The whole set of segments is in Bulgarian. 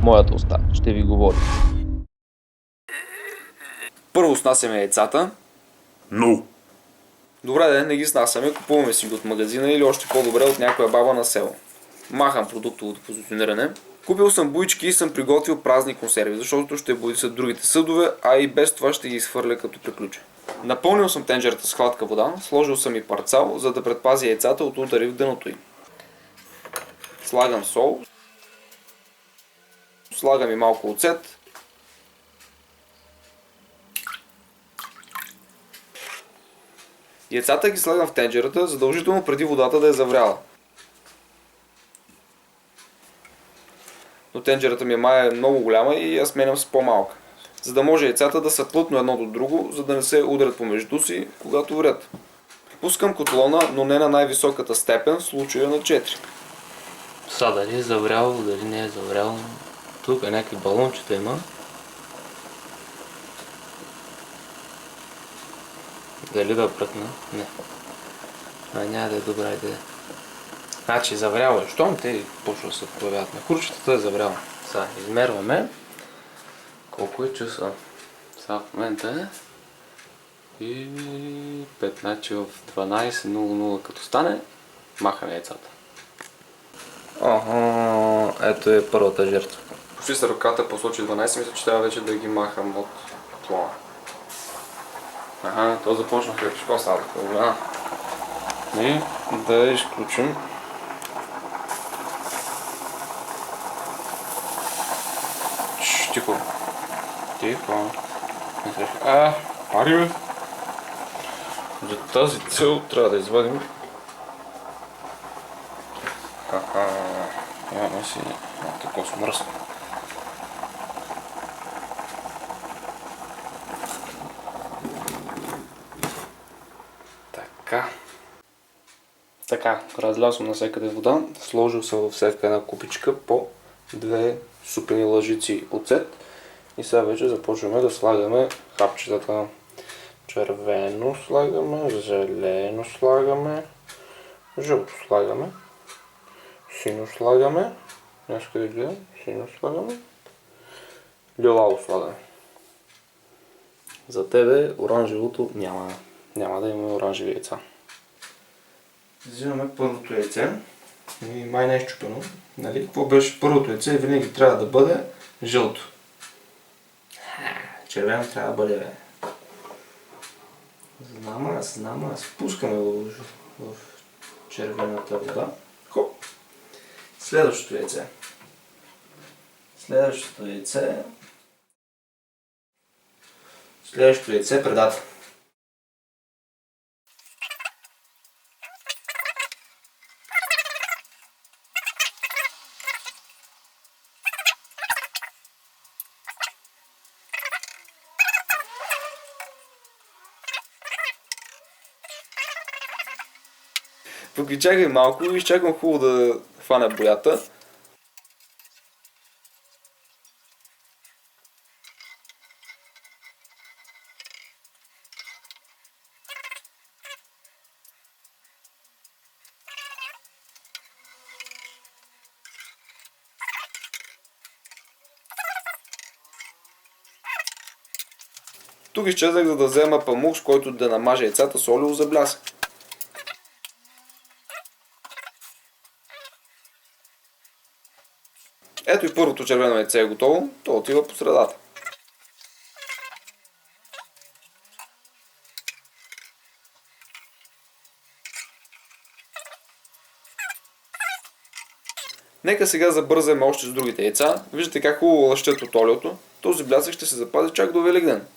моята уста ще ви говори. Първо снасяме яйцата. No. Добре, не ги снасяме, купуваме си ги от магазина или още по-добре от някоя баба на село. Махам продуктовото позициониране. Купил съм буички и съм приготвил празни консерви, защото ще бодисат другите съдове, а и без това ще ги изхвърля като приключа. Напълнил съм тенджерата с хладка вода, сложил съм и парцал, за да предпази яйцата от удари в дъното им. Слагам сол, слагам и малко оцет, яйцата ги слагам в тенджерата, задължително преди водата да е завряла. Но тенджерата ми е много голяма и я сменям с по-малка, за да може яйцата да са плътно едно до друго, за да не се удрят помежду си, когато врят. Пускам котлона, но не на най-високата степен, в случая на 4. Сега дали е заврял, дали не е заврял. Тук някакви балончета има. Дали да пръкна? Не. Няма да е добра идея. Значи завряло е. Щом те почва да се появяват на курчетата, е завряло. Сега измерваме колко е часа. Сега в момента е и 15 в 12.00 като стане, махаме яйцата. Ето е първата жертва. Почти с ръката посочи 12, мисля, че трябва вече да ги махам от котлона. То започнах какво става такова. И да изключим. Тихо. Тихо. Пари бе. За тази цел трябва да извадим. Не си такова смръсно. Така, разлял съм навсякъде вода, сложил съм във всяка една купичка по 2 супени лъжици оцет и сега вече започваме да слагаме хапчетата. Червено слагаме, зелено слагаме, жълто слагаме, синьо слагаме, нещо да гледам, синьо слагаме, лилаво слагаме. За тебе оранжевото няма да имаме оранжеви яйца. Взимаме първото яйце и май не е счупено. Нали? Какво беше първото яйце? Винаги трябва да бъде жълто. Червено трябва да бъде, бе. Знам аз. Пускаме в червената вода. Хоп! Следващото яйце. Следващото яйце предата. Тук изчакай малко и изчакам хубаво да хване боята. Тук изчезнах, за да взема памук, с който да намажа яйцата с олио за блясък. Ето и първото червено яйце е готово, то отива по средата. Нека сега забързаме още с другите яйца. Виждате как хубаво лъщят от олиото. Този блясък ще се запази чак до Великден.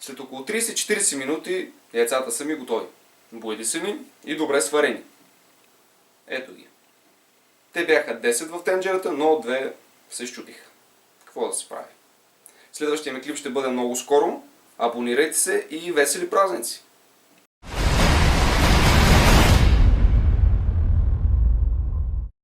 След около 30-40 минути яйцата са ми готови. Буйди са ми и добре сварени. Ето ги. Те бяха 10 в тенджерата, но 2 се счупиха. Какво да се прави? Следващия ми клип ще бъде много скоро. Абонирайте се и весели празници!